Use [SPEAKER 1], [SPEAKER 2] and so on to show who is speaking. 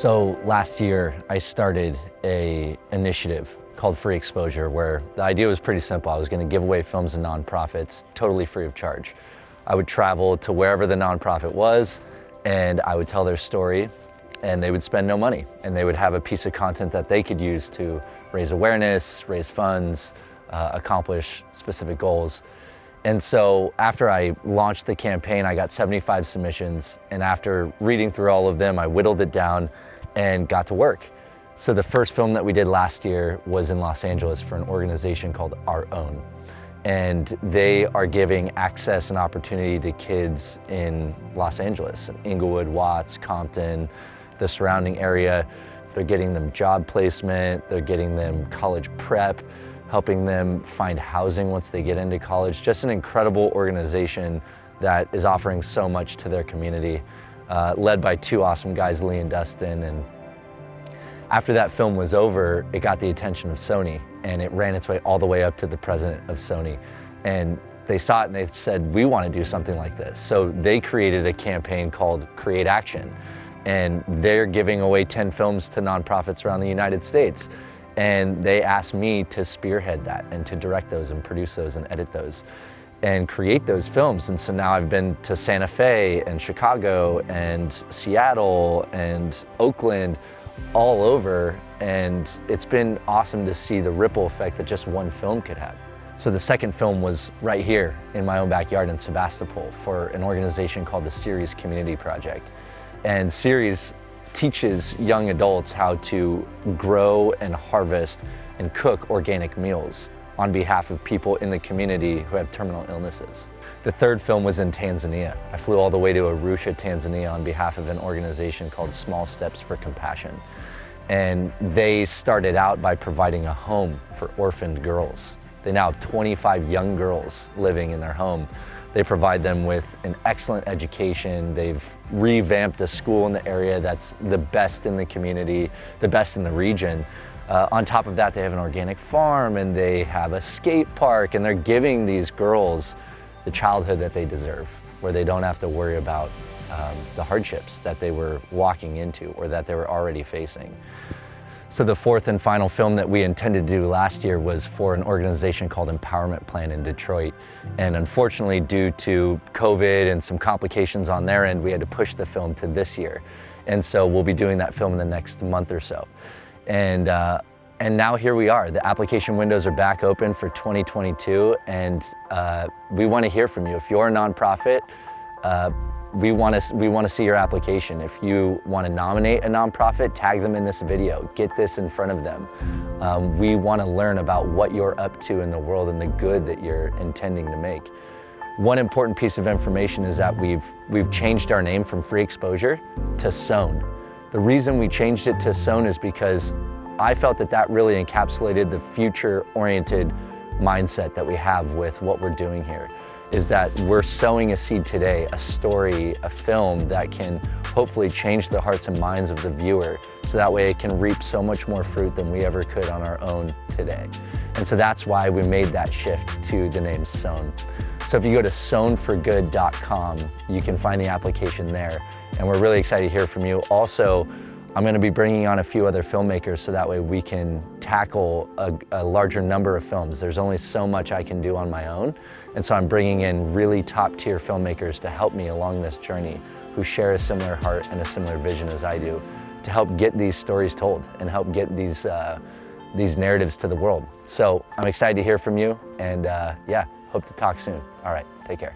[SPEAKER 1] So last year, I started an initiative called Free Exposure, where the idea was pretty simple. I was going to give away films to nonprofits totally free of charge. I would travel to wherever the nonprofit was, and I would tell their story, and they would spend no money, and they would have a piece of content that they could use to raise awareness, raise funds, accomplish specific goals. And so after I launched the campaign, I got 75 submissions, and after reading through all of them, I whittled it down and got to work. So the first film that we did last year was in Los Angeles for an organization called Our Own. And they are giving access and opportunity to kids in Los Angeles, Inglewood, Watts, Compton, the surrounding area. They're getting them job placement, they're getting them college prep, helping them find housing once they get into college. Just an incredible organization that is offering so much to their community, led by two awesome guys, Lee and Dustin. And after that film was over, it got the attention of Sony, and it ran its way all the way up to the president of Sony. And they saw it and they said, we want to do something like this. So they created a campaign called Create Action, and they're giving away 10 films to nonprofits around the United States. And they asked me to spearhead that and to direct those and produce those and edit those and create those films. And so now I've been to Santa Fe and Chicago and Seattle and Oakland, all over, and it's been awesome to see the ripple effect that just one film could have. So the second film was right here in my own backyard in Sebastopol for an organization called the Ceres Community Project. And Ceres teaches young adults how to grow and harvest and cook organic meals on behalf of people in the community who have terminal illnesses. The third film was in Tanzania. I flew all the way to Arusha, Tanzania on behalf of an organization called Small Steps for Compassion. And they started out by providing a home for orphaned girls. They now have 25 young girls living in their home. They provide them with an excellent education. They've revamped a school in the area that's the best in the community, the best in the region. On top of that, they have an organic farm and they have a skate park, and they're giving these girls the childhood that they deserve, where they don't have to worry about the hardships that they were walking into or that they were already facing. So the fourth and final film that we intended to do last year was for an organization called Empowerment Plan in Detroit. And unfortunately, due to COVID and some complications on their end, we had to push the film to this year. And so we'll be doing that film in the next month or so. And now here we are. The application windows are back open for 2022, and we want to hear from you. If you're a nonprofit, we want to see your application. If you want to nominate a nonprofit, tag them in this video. Get this in front of them. We want to learn about what you're up to in the world and the good that you're intending to make. One important piece of information is that we've changed our name from Free Exposure to Sown. The reason we changed it to Sown is because I felt that really encapsulated the future-oriented mindset that we have with what we're doing here, is that we're sowing a seed today, a story, a film that can hopefully change the hearts and minds of the viewer, so that way it can reap so much more fruit than we ever could on our own today. And so that's why we made that shift to the name Sown. So if you go to sownforgood.com, you can find the application there. And we're really excited to hear from you. Also, I'm going to be bringing on a few other filmmakers so that way we can tackle a larger number of films. There's only so much I can do on my own. And so I'm bringing in really top-tier filmmakers to help me along this journey, who share a similar heart and a similar vision as I do, to help get these stories told and help get these narratives to the world. So I'm excited to hear from you, and yeah, hope to talk soon. All right, take care.